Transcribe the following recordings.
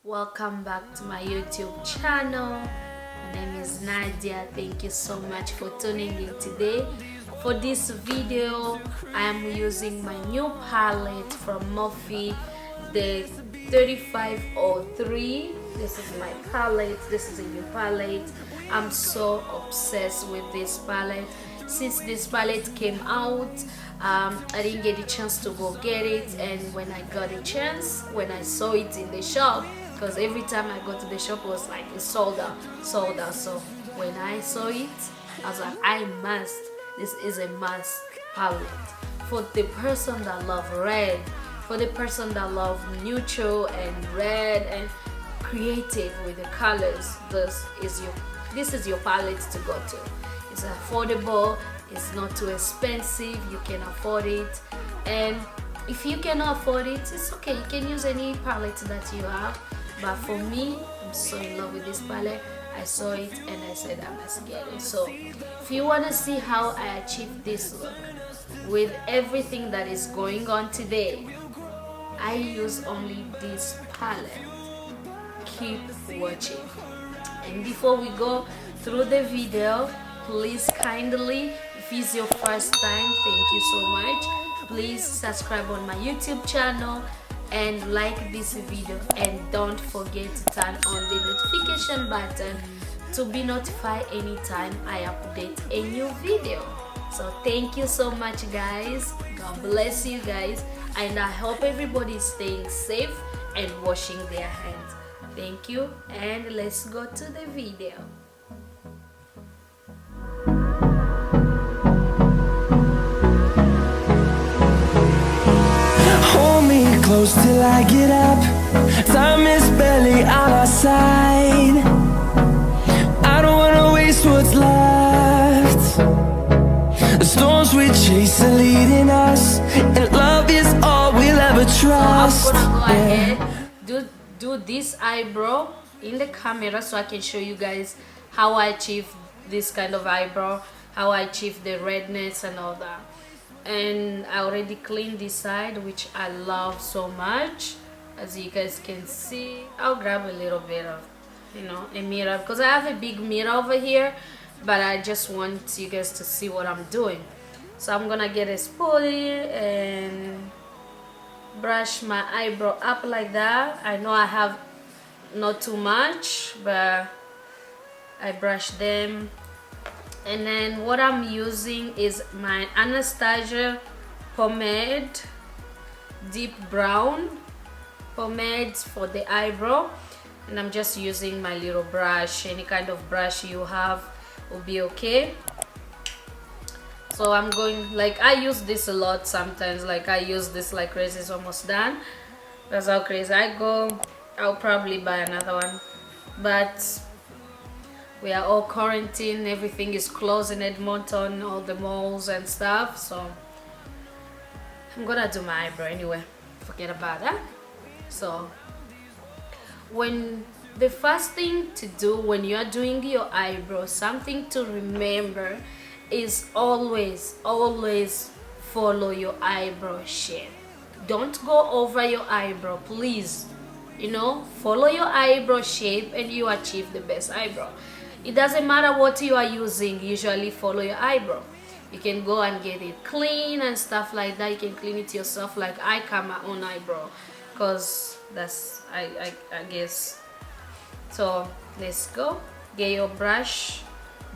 Welcome back to my YouTube channel. My name is Nadia. Thank you so much for tuning in today. For this video, I am using my new palette from Morphe, the 3503. This is my palette. This is a new palette. I'm so obsessed with this palette. Since this palette came out, I didn't get a chance to go get it, and when I got a chance, when I saw it in the shop, because every time I go to the shop it was like it's sold out. So when I saw it, I was like, this is a must palette for the person that love red, for the person that love neutral and red and creative with the colors. This is your palette to go to. It's affordable, it's not too expensive, you can afford it, and if you cannot afford it, it's okay, you can use any palette that you have. But for me, I'm so in love with this palette. I saw it and I said I must get it. So if you want to see how I achieved this look with everything that is going on today, I use only this palette. Keep watching. And before we go through the video, please kindly, if it's your first time, thank you so much, please subscribe on my YouTube channel and like this video, and don't forget to turn on the notification button to be notified anytime I update a new video. So thank you so much guys, God bless you guys, and I hope everybody is staying safe and washing their hands. Thank you, and let's go to the video. Hold me close till I get up. Time is barely on our side. I don't wanna waste what's left. The storms we chase are leading us, and love is all we'll ever trust. So I'm gonna go ahead, do this eyebrow in the camera so I can show you guys how I achieve this kind of eyebrow, how I achieve the redness and all that. And I already cleaned this side, which I love so much. As you guys can see, I'll grab a little bit of a mirror, because I have a big mirror over here, but I just want you guys to see what I'm doing. So I'm gonna get a spoolie and brush my eyebrow up like that. I know I have not too much, but I brush them. And then what I'm using is my Anastasia pomade, deep brown pomade for the eyebrow, and I'm just using my little brush. Any kind of brush you have will be okay. So I'm going, like, I use this a lot sometimes, like I use this like crazy. It's almost done. That's how crazy I go. I'll probably buy another one, but we are all quarantined, everything is closed in Edmonton, all the malls and stuff, so I'm gonna do my eyebrow anyway, forget about that. So when the first thing to do when you are doing your eyebrow, something to remember is always follow your eyebrow shape. Don't go over your eyebrow, please. Follow your eyebrow shape and you achieve the best eyebrow. It doesn't matter what you are using, usually follow your eyebrow. You can go and get it clean and stuff like that. You can clean it yourself, like I cut my own eyebrow, because that's I guess. So let's go. Get your brush,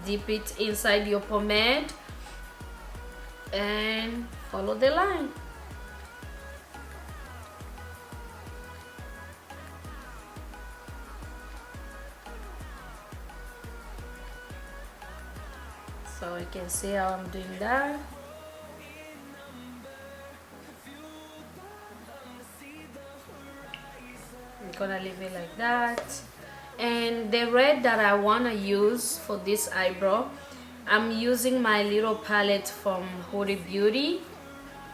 dip it inside your pomade and follow the line. So you can see how I'm doing that. I'm gonna leave it like that. And the red that I wanna use for this eyebrow, I'm using my little palette from Huda Beauty.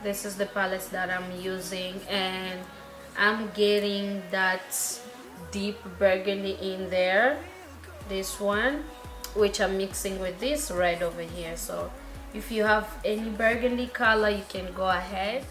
This is the palette that I'm using, and I'm getting that deep burgundy in there, this one, which I'm mixing with this red over here. So if you have any burgundy color, you can go ahead.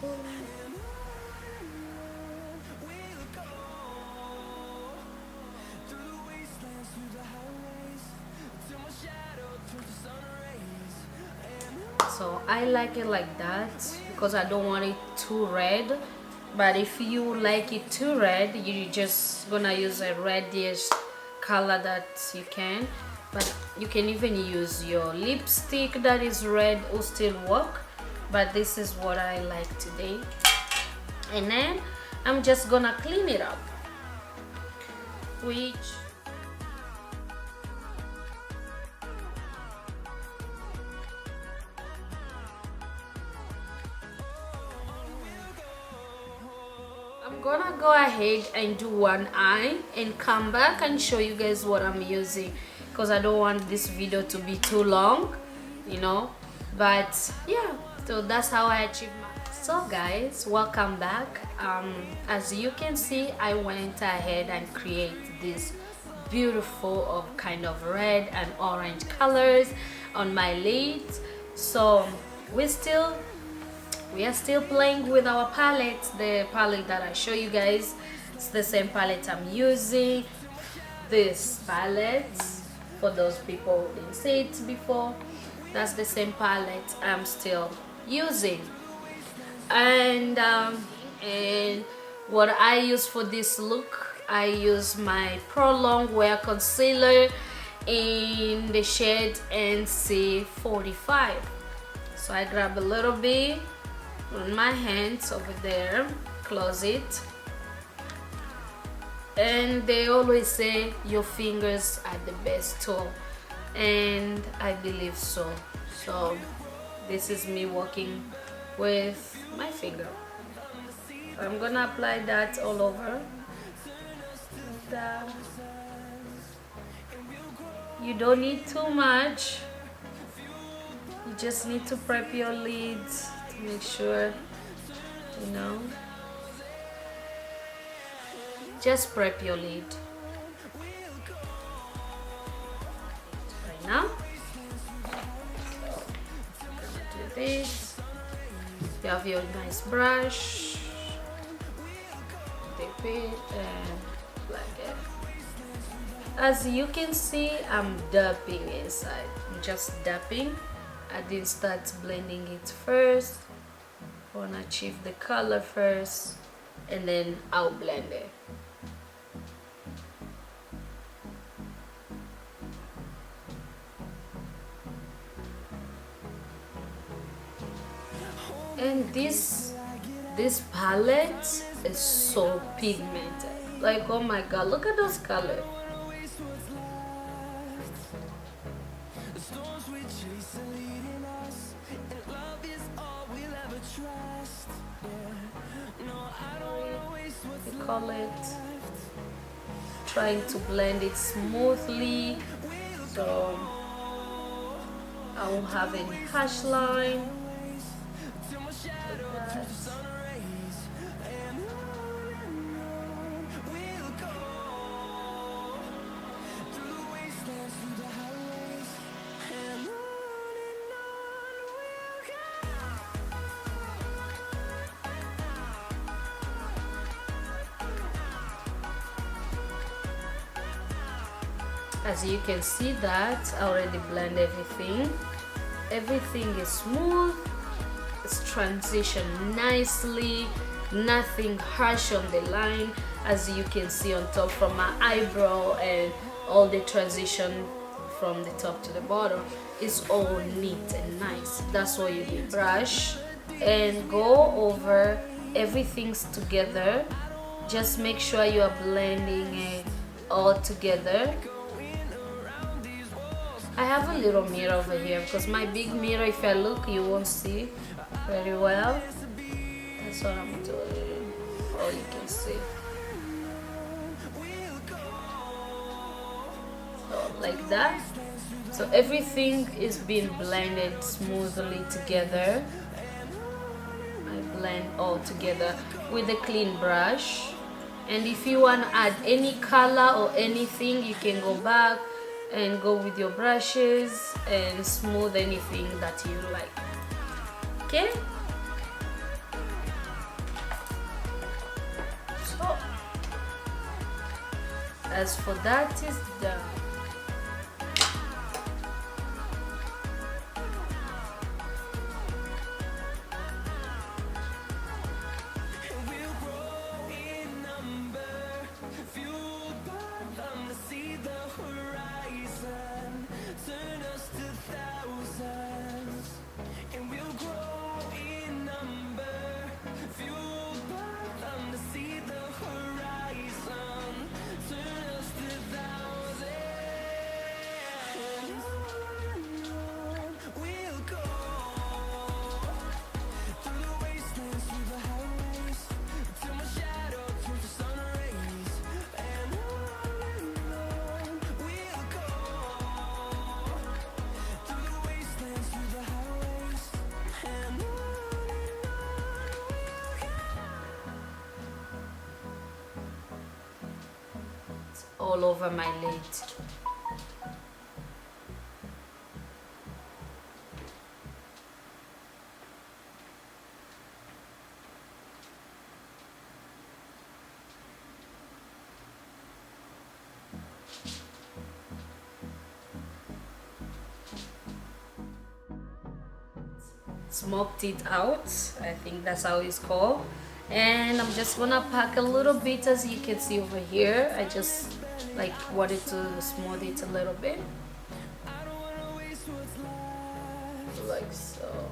So I like it like that because I don't want it too red. But if you like it too red, you just gonna use a reddish color that you can. But you can even use your lipstick that is red, will still work. But this is what I like today. And then I'm just gonna clean it up, which I'm gonna go ahead and do one eye and come back and show you guys what I'm using, because I don't want this video to be too long, you know. But yeah, so that's how I achieve my. So guys, welcome back. As you can see, I went ahead and create this beautiful of kind of red and orange colors on my lids. So we are still playing with our palette. The palette that I show you guys, it's the same palette I'm using. This palette, for those people who didn't see it before, that's the same palette I'm still using. And what I use for this look, I use my Pro Longwear concealer in the shade NC45. So I grab a little bit on my hands over there, close it, and they always say your fingers are the best tool, and I believe so. So this is me working with my finger. I'm gonna apply that all over. You don't need too much, you just need to prep your lids to make sure, you know, just prep your lid right now. So, gonna do this. You have your nice brush, dip it and like it. As you can see, I'm dapping inside. I'm just dapping. I didn't start blending it first. I want to achieve the color first, and then I'll blend it. And this palette is so pigmented. Like, oh my god, look at those colors. We call it trying to blend it smoothly, so I won't have any harsh line. As you can see that I already blend everything. Everything is smooth. It's transitioned nicely. Nothing harsh on the line. As you can see on top from my eyebrow, and all the transition from the top to the bottom is all neat and nice. That's what you need. Brush and go over everything together. Just make sure you are blending it all together. I have a little mirror over here because my big mirror, if I look, you won't see very well. That's what I'm doing. Oh, you can see. So like that. So everything is being blended smoothly together. I blend all together with a clean brush. And if you want to add any color or anything, you can go back and go with your brushes and smooth anything that you like. Okay, Oh, as for that is done. All over my lid. Smoked it out, I think that's how it's called. And I'm just gonna pack a little bit, as you can see over here. I just like wanted to smooth it a little bit, like so.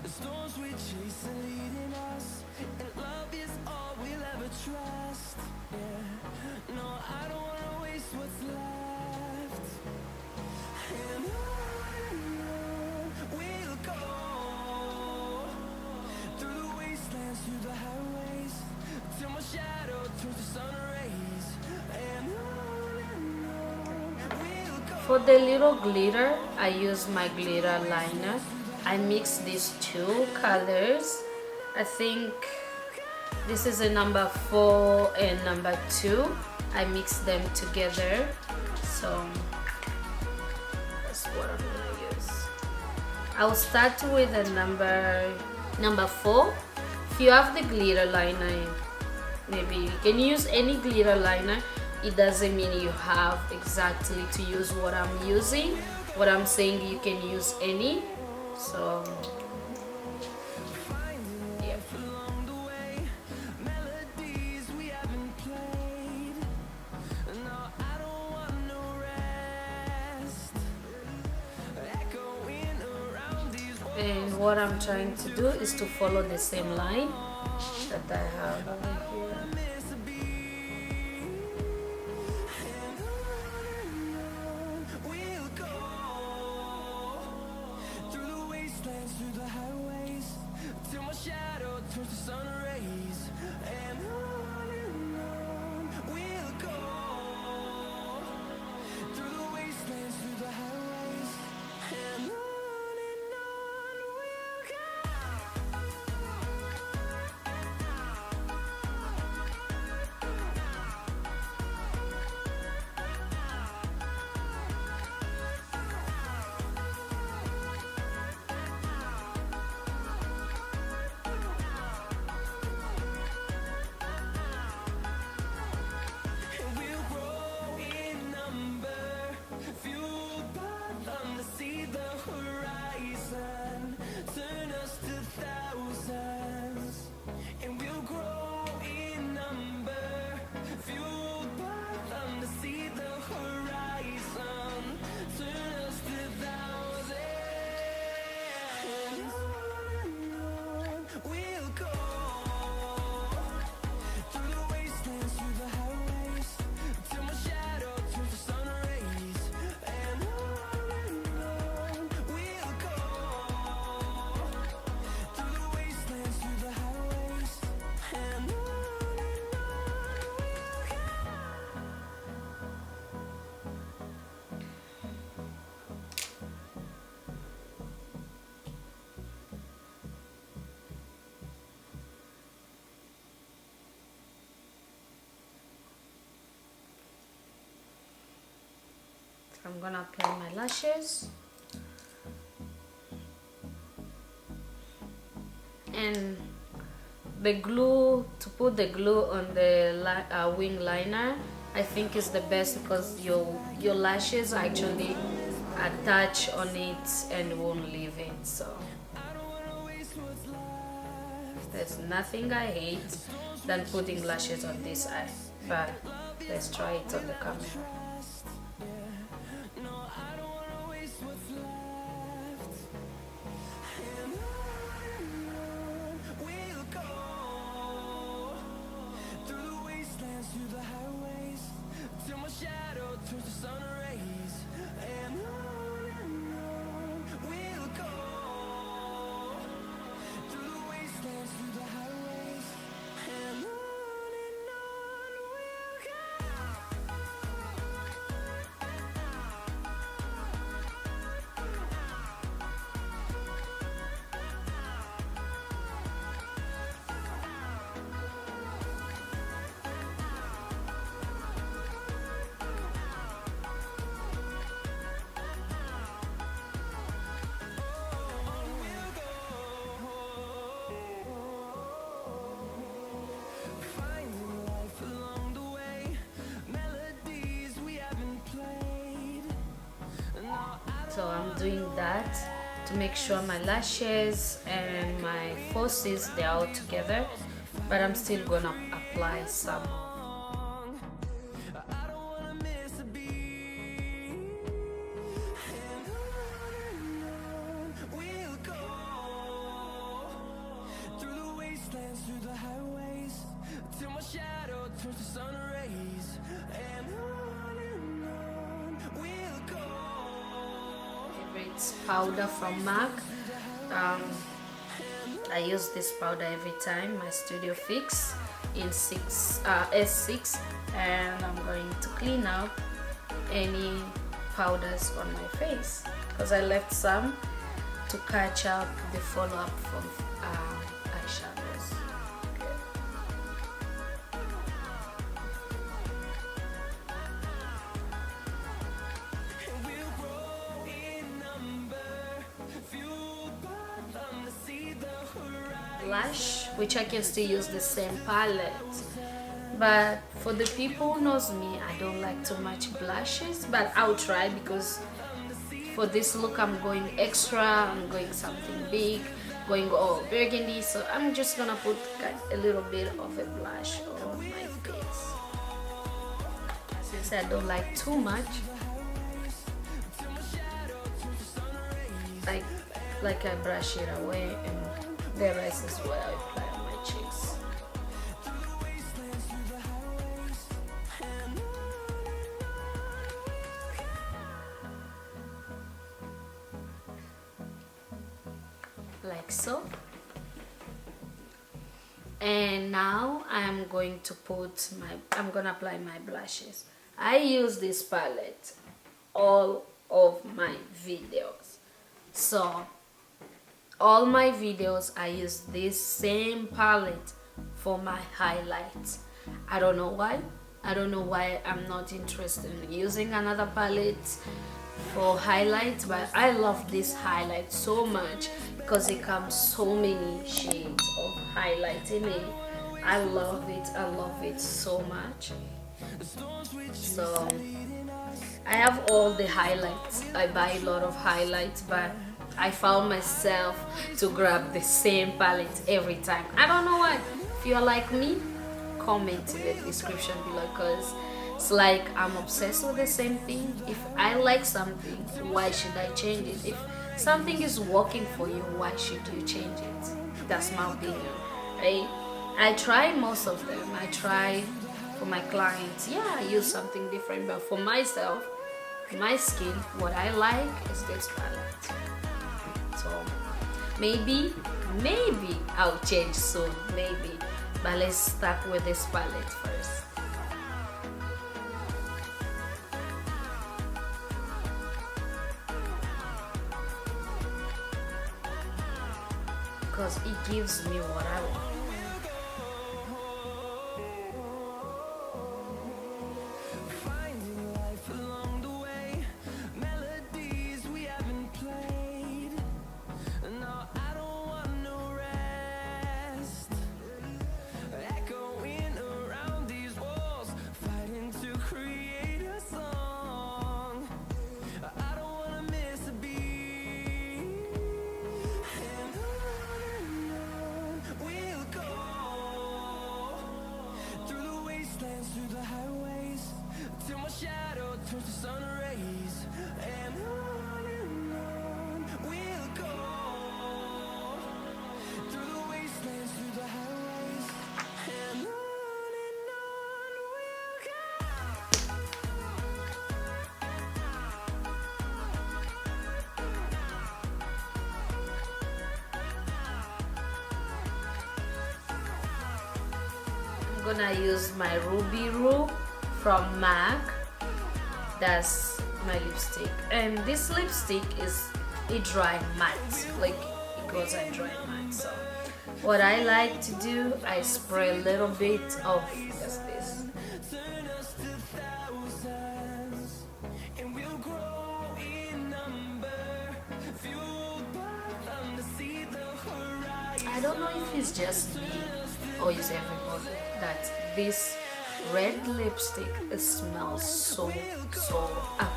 The storms we chase are leading us, and love is all we'll ever trust. Yeah, no, I don't wanna waste what's left. And on we'll go, through the wastelands, through the highways, till my shadow turns to sun rays. And for the little glitter, I use my glitter liner. I mix these two colors. I think this is a number 4 and number 2. I mix them together. So that's what I'm gonna use. I'll start with a number 4. If you have the glitter liner, maybe you can use any glitter liner. It doesn't mean you have exactly to use what I'm using. What I'm saying, you can use any. So yeah. And what I'm trying to do is to follow the same line that I have over here. I'm gonna apply my lashes, and the glue, to put the glue on the wing liner, I think is the best because your lashes actually attach on it and won't leave it. So there's nothing I hate than putting lashes on this eye, but let's try it on the camera. So I'm doing that to make sure my lashes and my forces, they're all together, but I'm still gonna apply some. Powder from MAC. I use this powder every time, my Studio Fix in S6, and I'm going to clean up any powders on my face because I left some to catch up the follow-up from eyeshadows. Blush, which I can still use the same palette, but for the people who knows me, I don't like too much blushes, but I'll try because for this look I'm going extra, I'm going something big, going all burgundy, so I'm just gonna put a little bit of a blush on my face since I don't like too much. Like I brush it away, and the rest is where I apply on my cheeks. Like so. And now I'm going to apply my blushes. I use this palette all of my videos. So all my videos I use this same palette for my highlights. I don't know why. I'm not interested in using another palette for highlights, but I love this highlight so much because it comes so many shades of highlight in it. I love it so much. So I have all the highlights. I buy a lot of highlights, but I found myself to grab the same palette every time. I don't know why. If you're like me, comment in the description below, because it's like I'm obsessed with the same thing. If I like something, why should I change it? If something is working for you, why should you change it? That's my opinion, right? I try most of them. I try for my clients, yeah, I use something different, but for myself, my skin, what I like is this palette. So maybe I'll change soon, maybe, but let's start with this palette first. Because it gives me what I want. turns to sun rays, and on we'll go through the wastelands, through the highways, and on we'll go. I'm gonna use my Ruby Roo from MAC. That's my lipstick, and this lipstick is a dry matte, like it goes a dry matte. So what I like to do, I spray a little bit of just this. Turn us to thousands, and we'll grow in number, fueled by them to see the horizon. I don't know if it's just me or is everybody that this red lipstick smells so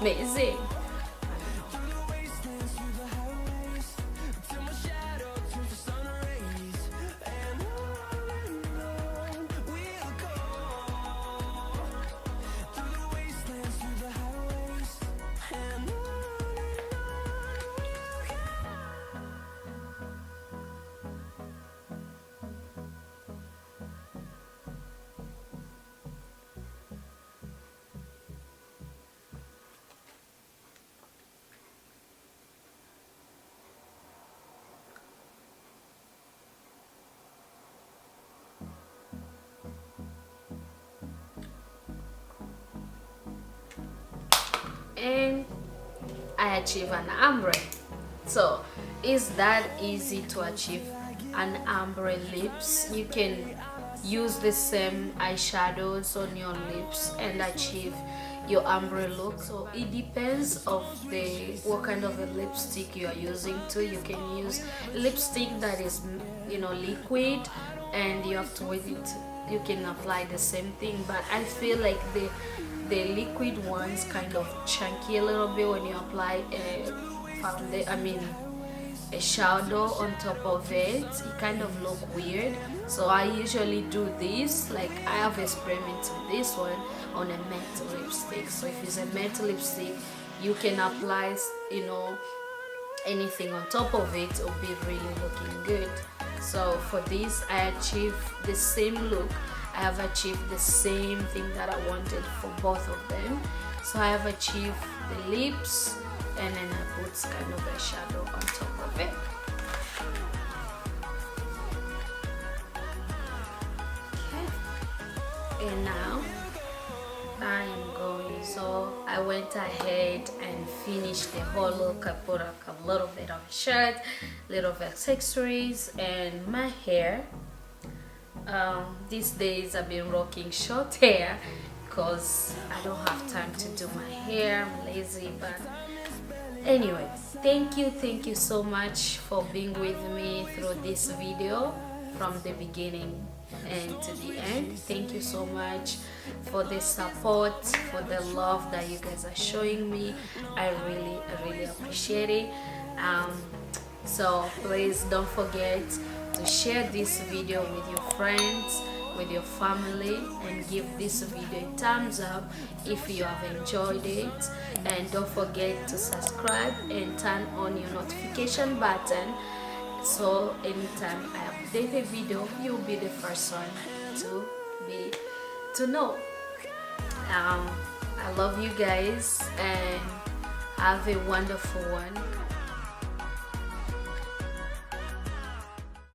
amazing. Through the wastelands, through the highways, till my shadow turns to sun rays, and on we'll go. Through the wastelands, through the highways, and on we'll go. And I achieve an ombre. So it's that easy to achieve an ombre lips. You can use the same eyeshadows on your lips and achieve your ombre look. So it depends of the what kind of a lipstick you are using too. You can use lipstick that is, you know, liquid, and you have to wait it. You can apply the same thing, but I feel like the liquid ones kind of chunky a little bit when you apply a a shadow on top of it. It kind of look weird, so I usually do this. Like I have experimented with this one on a matte lipstick. So if it's a matte lipstick, you can apply, you know, anything on top of it. It'll be really looking good. So for this, I achieved the same look. I have achieved the same thing that I wanted for both of them. So I have achieved the lips, and then I put kind of a shadow on top of it. Okay. And now I'm going, so I went ahead and finished the whole look. I put a little bit of a shirt, little of accessories, and my hair. These days I've been rocking short hair because I don't have time to do my hair. I'm lazy, but anyway, thank you so much for being with me through this video from the beginning and to the end. Thank you so much for the support, for the love that you guys are showing me. I really appreciate it. So please don't forget to share this video with your friends, with your family, and give this video a thumbs up if you have enjoyed it. And don't forget to subscribe and turn on your notification button, so anytime I update a video, you'll be the first one to know. I love you guys, and have a wonderful one.